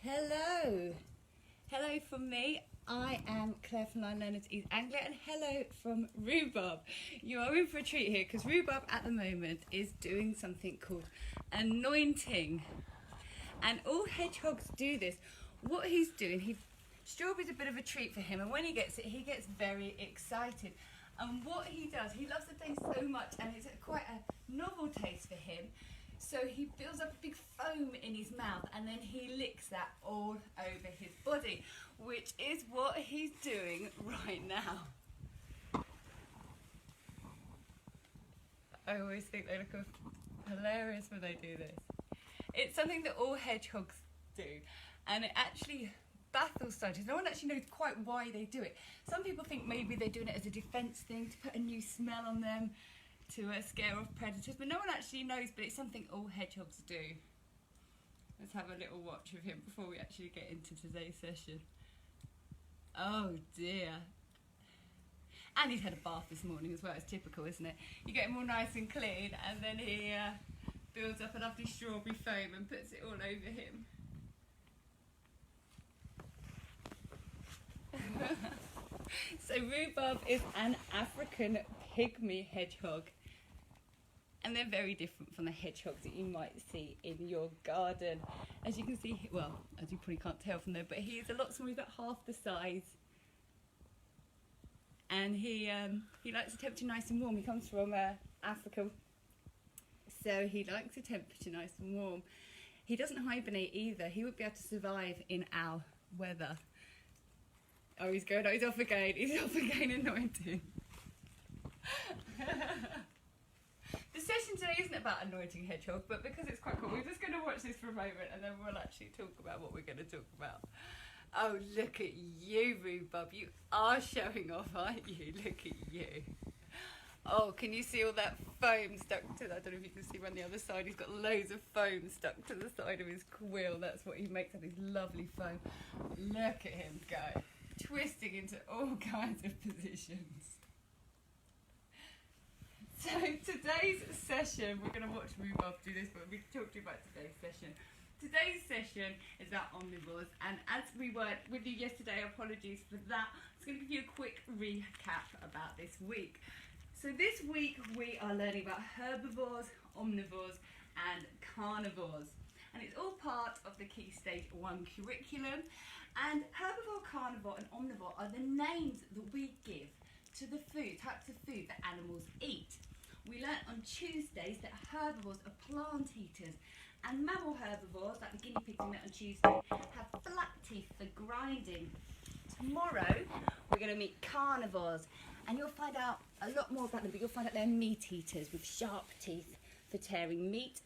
Hello. Hello from me. I am Claire from Nine Learners East Anglia, and hello from Rhubarb. You are in for a treat here because Rhubarb at the moment is doing something called anointing. And all hedgehogs do this. What he's doing, strawberry's a bit of a treat for him, and when he gets it, he gets very excited. And what he does, he loves the taste so much, and it's quite a novel taste for him. So he builds up a big foam in his mouth, and then he licks that all over his body, which is what he's doing right now. I always think they look hilarious when they do this. It's something that all hedgehogs do, and it actually baffles scientists. No one actually knows quite why they do it. Some people think maybe they're doing it as a defense thing, to put a new smell on them, to scare off predators, but no one actually knows, but it's something all hedgehogs do. Let's have a little watch of him before we actually get into today's session. Oh dear. And he's had a bath this morning as well. It's typical, isn't it? You get him all nice and clean, and then he builds up a lovely strawberry foam and puts it all over him. So Rhubarb is an African pygmy hedgehog, and they're very different from the hedgehogs that you might see in your garden. As you can see, well, as you probably can't tell from there, but he is a lot smaller. He's about half the size, and he likes the temperature nice and warm. He comes from Africa, so he likes the temperature nice and warm. He doesn't hibernate either. He wouldn't be able to survive in our weather. Oh, he's going. Oh, he's off again. He's off again, anointing. The session today isn't about anointing hedgehog, but because it's quite cool, we're just going to watch this for a moment, and then we'll actually talk about what we're going to talk about. Oh, look at you, Rhubarb. You are showing off, aren't you? Look at you. Oh, can you see all that foam stuck to that? I don't know if you can see on the other side. He's got loads of foam stuck to the side of his quill. That's what he makes of his lovely foam. Look at him go, twisting into all kinds of positions. So today's session, we're going to watch Rhubarb do this, but we'll talk to you about today's session. Today's session is about omnivores, and as we weren't with you yesterday, apologies for that. I'm just going to give you a quick recap about this week. So this week we are learning about herbivores, omnivores and carnivores, and it's all part of the Key Stage 1 curriculum. And herbivore, carnivore and omnivore are the names that we give to the types of food that animals eat. We learnt on Tuesdays that herbivores are plant eaters, and mammal herbivores, like the guinea pigs we met on Tuesday, have flat teeth for grinding. Tomorrow we're going to meet carnivores, and you'll find out a lot more about them, but you'll find out they're meat eaters with sharp teeth for tearing meat.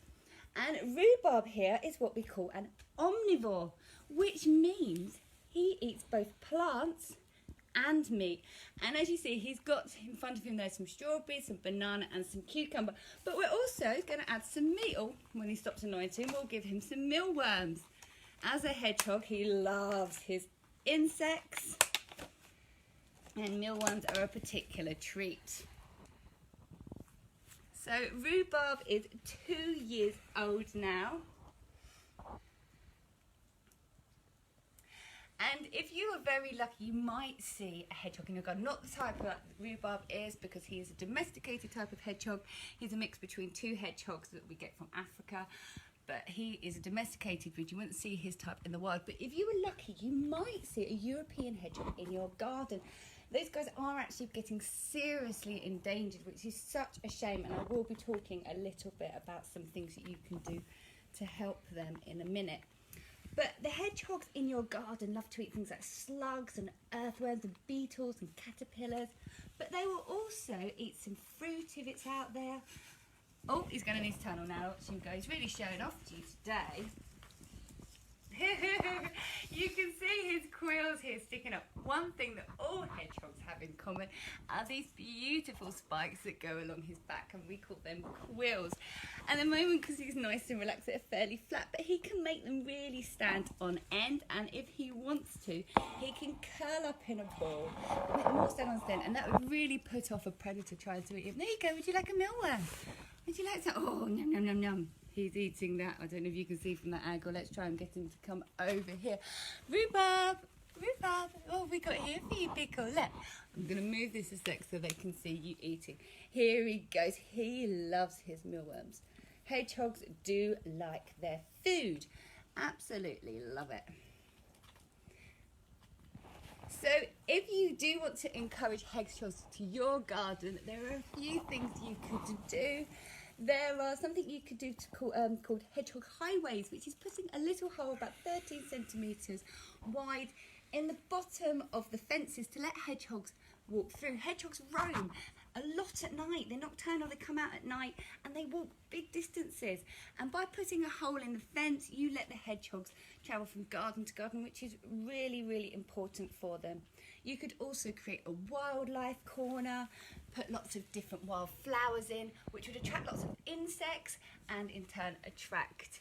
And Rhubarb here is what we call an omnivore, which means he eats both plants and meat. And as you see, he's got in front of him there some strawberries, some banana and some cucumber, but we're also going to add some meal. When he stops anointing, we'll give him some mealworms. As a hedgehog, he loves his insects, and mealworms are a particular treat. So Rhubarb is 2 years old now. And if you are very lucky, you might see a hedgehog in your garden. Not the type that Rhubarb is, because he is a domesticated type of hedgehog. He's a mix between two hedgehogs that we get from Africa. But he is a domesticated breed. You wouldn't see his type in the wild. But if you were lucky, you might see a European hedgehog in your garden. Those guys are actually getting seriously endangered, which is such a shame. And I will be talking a little bit about some things that you can do to help them in a minute. But the hedgehogs in your garden love to eat things like slugs and earthworms and beetles and caterpillars. But they will also eat some fruit if it's out there. Oh, he's going in his tunnel now. Watch him go. He's really showing off to you today. You can see his quills here sticking up. One thing that all hedgehogs have in common are these beautiful spikes that go along his back, and we call them quills. And at the moment, because he's nice and relaxed, they're fairly flat, but he can make them really stand on end, and if he wants to, he can curl up in a ball, make them all stand on end, and that would really put off a predator trying to eat him. There you go. Would you like a mealworm? Would you like some? Oh, yum, yum, yum, yum. He's eating that. I don't know if you can see from that angle. Let's try and get him to come over here. Rhubarb! Rhubarb! What have we got here for you, Pickle? Look. I'm going to move this a sec so they can see you eating. Here he goes. He loves his mealworms. Hedgehogs do like their food. Absolutely love it. So if you do want to encourage hedgehogs to your garden, there are a few things you could do. There are something you could do called Hedgehog Highways, which is putting a little hole about 13 centimetres wide in the bottom of the fences to let hedgehogs walk through. Hedgehogs roam a lot at night. They're nocturnal, they come out at night and they walk big distances. And by putting a hole in the fence, you let the hedgehogs travel from garden to garden, which is really, really important for them. You could also create a wildlife corner, put lots of different wild flowers in, which would attract lots of insects and in turn attract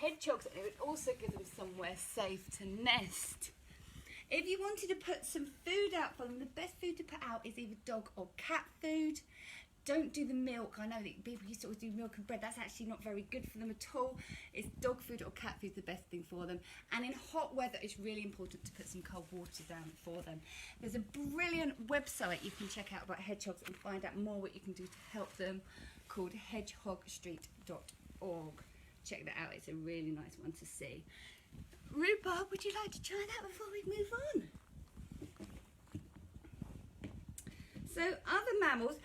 hedgehogs. And it would also give them somewhere safe to nest. If you wanted to put some food out for them, the best food to put out is either dog or cat food. Don't do the milk. I know that people used to always do milk and bread. That's actually not very good for them at all. It's dog food or cat food is the best thing for them. And in hot weather, it's really important to put some cold water down for them. There's a brilliant website you can check out about hedgehogs and find out more what you can do to help them, called hedgehogstreet.org. Check that out. It's a really nice one to see. Rhubarb, would you like to try that before we move on? So other mammals,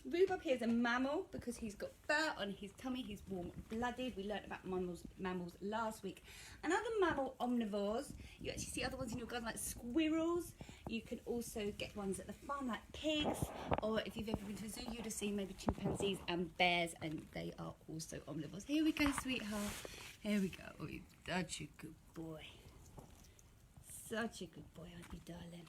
Rhubarb here is a mammal because he's got fur on his tummy, he's warm-blooded. We learnt about mammals last week. Another mammal, omnivores. You actually see other ones in your garden like squirrels. You can also get ones at the farm like pigs, or if you've ever been to a zoo, you'd have seen maybe chimpanzees and bears, and they are also omnivores. Here we go, sweetheart. Here we go. Oh, you're such a good boy. Such a good boy, aren't you, darling?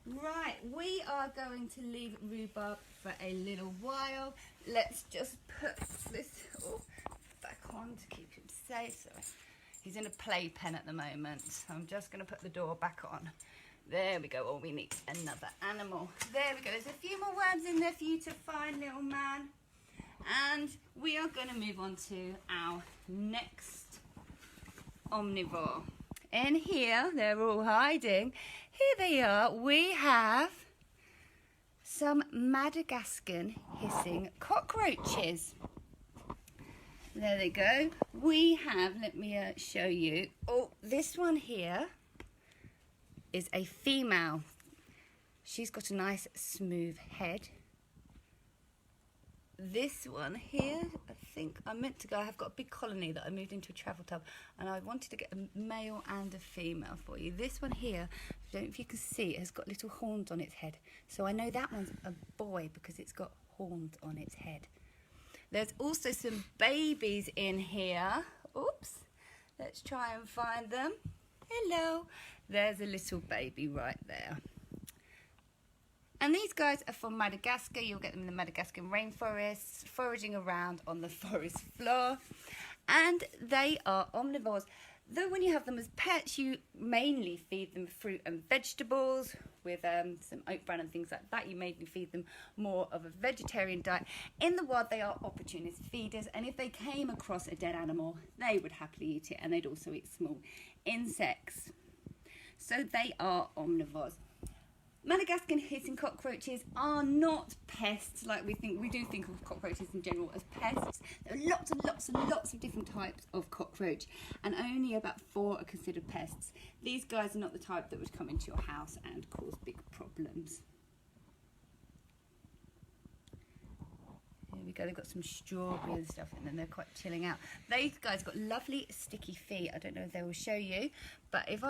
Right, we are going to leave Rhubarb for a little while. Let's just put this back on to keep him safe. So he's in a playpen at the moment, so I'm just going to put the door back on. There we go. Oh, we need another animal. There we go. There's a few more worms in there for you to find, little man. And we are going to move on to our next omnivore. In here, they're all hiding. Here they are. We have some Madagascan hissing cockroaches. There they go. We have, let me show you. Oh, this one here is a female. She's got a nice smooth head. This one here, I think I meant to go, I've got a big colony that I moved into a travel tub and I wanted to get a male and a female for you. This one here, I don't know if you can see, it has got little horns on its head. So I know that one's a boy because it's got horns on its head. There's also some babies in here. Oops, let's try and find them. Hello, there's a little baby right there. And these guys are from Madagascar. You'll get them in the Madagascan rainforests, foraging around on the forest floor. And they are omnivores. Though when you have them as pets, you mainly feed them fruit and vegetables with some oat bran and things like that. You mainly feed them more of a vegetarian diet. In the wild, they are opportunist feeders. And if they came across a dead animal, they would happily eat it. And they'd also eat small insects. So they are omnivores. Madagascan hissing cockroaches are not pests like we think. We do think of cockroaches in general as pests. There are lots and lots and lots of different types of cockroach, and only about 4 are considered pests. These guys are not the type that would come into your house and cause big problems. Here we go, they've got some strawberry and stuff in them, they're quite chilling out. These guys got lovely sticky feet. I don't know if they will show you, but if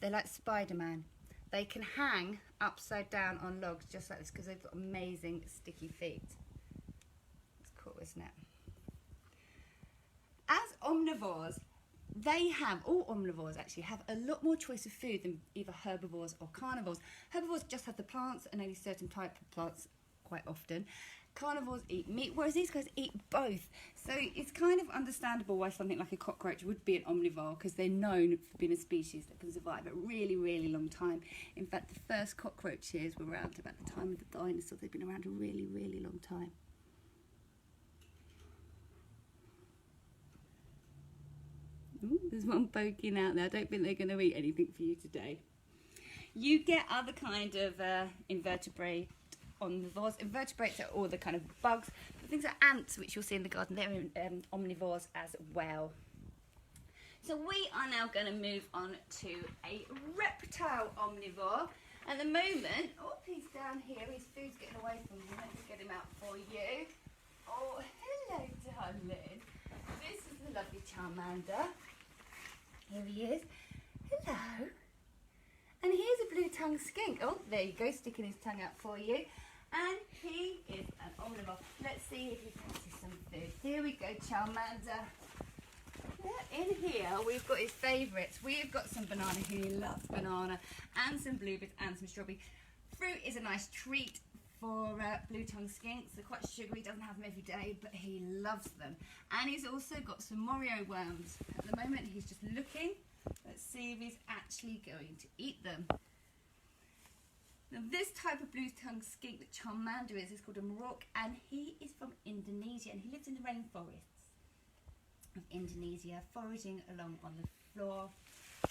they're like Spider-Man. They can hang upside down on logs just like this because they've got amazing sticky feet. It's cool, isn't it? As omnivores, all omnivores actually have a lot more choice of food than either herbivores or carnivores. Herbivores just have the plants and only certain type of plants quite often. Carnivores eat meat, whereas these guys eat both. So it's kind of understandable why something like a cockroach would be an omnivore, because they're known for being a species that can survive a really, really long time. In fact, the first cockroaches were around about the time of the dinosaurs. They've been around a really, really long time. Ooh, there's one poking out there. I don't think they're going to eat anything for you today. You get other kind of invertebrate omnivores. Invertebrates are all the kind of bugs. The things like ants, which you'll see in the garden, they're omnivores as well. So we are now going to move on to a reptile omnivore. At the moment, oh, he's down here. His food's getting away from him. Let's get him out for you. Oh, hello, darling. This is the lovely Charmander. Here he is. Hello. And here's a blue-tongued skink. Oh, there you go, sticking his tongue out for you. And he is an omnivore. Let's see if he fancies some food. Here we go, Charmander. In here, we've got his favourites. We've got some banana. He loves banana. And some blueberries and some strawberry. Fruit is a nice treat for blue-tongued skinks. They're quite sugary, doesn't have them every day, but he loves them. And he's also got some Morio worms. At the moment, he's just looking. Let's see if he's actually going to eat them. Now, this type of blue-tongued skink that Charmander is called a Marok, and he is from Indonesia, and he lives in the rainforests of Indonesia, foraging along on the floor,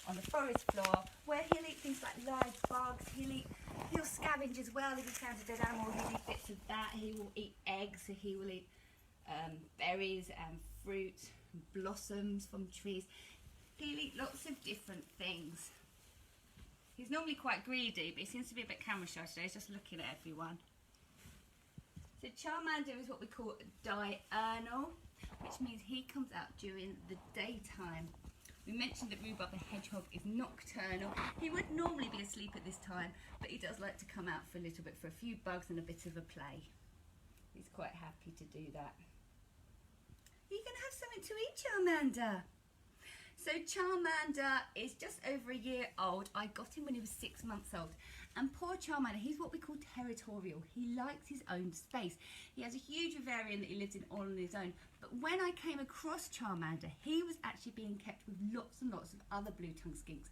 on the forest floor, where he'll eat things like live bugs. He'll scavenge as well. If he finds a dead animal, he'll eat bits of that. He will eat eggs, so he will eat berries and fruit and blossoms from trees. He'll eat lots of different things. He's normally quite greedy, but he seems to be a bit camera shy today. He's just looking at everyone. So Charmander is what we call diurnal, which means he comes out during the daytime. We mentioned that Rhubarb the Hedgehog is nocturnal. He would normally be asleep at this time, but he does like to come out for a little bit, for a few bugs and a bit of a play. He's quite happy to do that. Are you going to have something to eat, Charmander? So Charmander is just over a year old. I got him when he was 6 months old. And poor Charmander, he's what we call territorial. He likes his own space. He has a huge vivarium that he lives in all on his own. But when I came across Charmander, he was actually being kept with lots and lots of other blue-tongued skinks,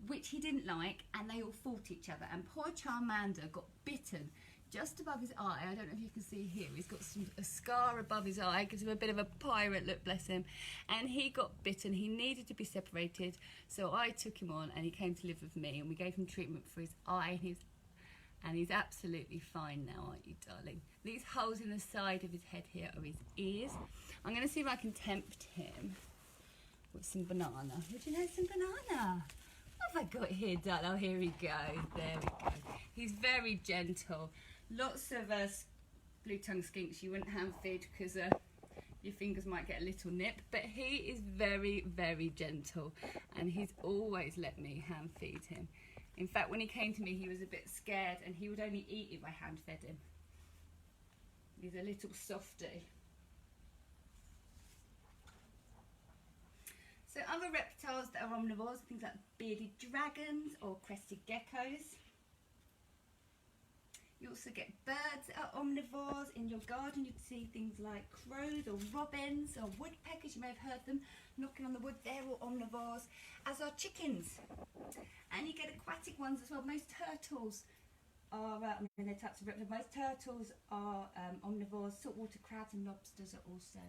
which he didn't like, and they all fought each other. And poor Charmander got bitten just above his eye. I don't know if you can see here. He's got a scar above his eye. Gives him a bit of a pirate look, bless him. And he got bitten. He needed to be separated. So I took him on and he came to live with me. And we gave him treatment for his eye. And he's absolutely fine now, aren't you, darling? These holes in the side of his head here are his ears. I'm going to see if I can tempt him with some banana. Would you like some banana? What have I got here, darling? Oh, here we go. There we go. He's very gentle. Lots of blue-tongued skinks you wouldn't hand feed because your fingers might get a little nip, but he is very, very gentle, and he's always let me hand feed him. In fact, when he came to me, he was a bit scared, and he would only eat if I hand fed him. He's a little softy. So other reptiles that are omnivores, things like bearded dragons or crested geckos. You also get birds that are omnivores. In your garden you'd see things like crows or robins or woodpeckers, you may have heard them knocking on the wood, they're all omnivores, as are chickens. And you get aquatic ones as well. Most turtles are, they're types of reptiles, most turtles are omnivores. Saltwater crabs and lobsters are also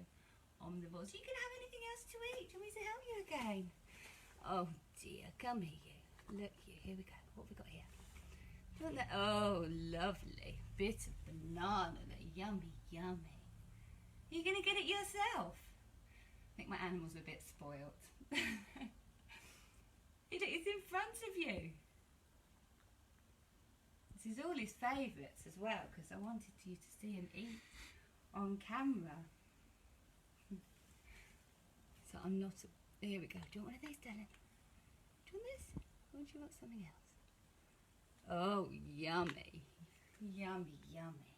omnivores. You can have anything else to eat. Do you want me to help you again? Oh dear, come here. Look here we go. What have we got here? Do you want that? Oh, lovely. Bit of banana there. Yummy, yummy. Are you going to get it yourself? I think my animals are a bit spoilt. It's in front of you. This is all his favourites as well, because I wanted you to see him eat on camera. So I'm not... Here we go. Do you want one of these, darling? Do you want this? Or do you want something else? Oh, yummy. Yummy, yummy.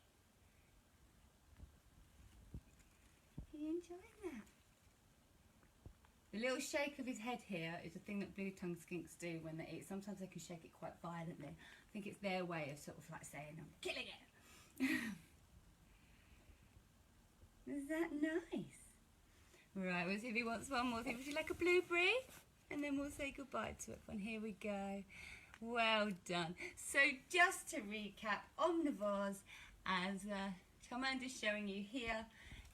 Are you enjoying that? The little shake of his head here is a thing that blue-tongued skinks do when they eat. Sometimes they can shake it quite violently. I think it's their way of sort of like saying, I'm killing it. Is that nice? Right, we'll see if he wants one more thing. Would you like a blueberry? And then we'll say goodbye to it. And here we go. Well done. So just to recap, omnivores, as Charmander's showing you here,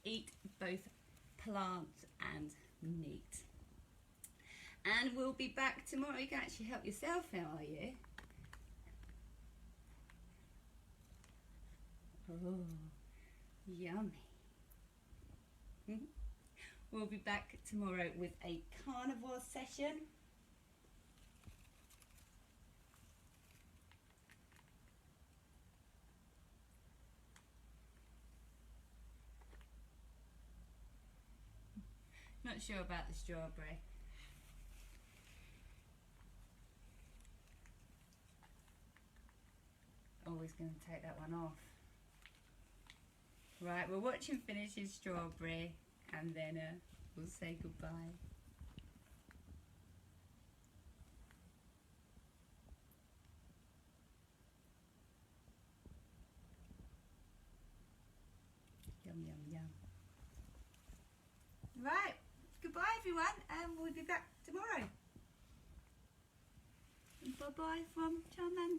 eat both plants and meat. And we'll be back tomorrow. You can actually help yourself out, are you? Oh, yummy. We'll be back tomorrow with a carnivore session. Not sure about the strawberry. Always going to take that one off. Right, we'll watch him finish his strawberry and then we'll say goodbye. Yum, yum, yum. Right, goodbye everyone, and we'll be back tomorrow. Bye-bye from Charmander.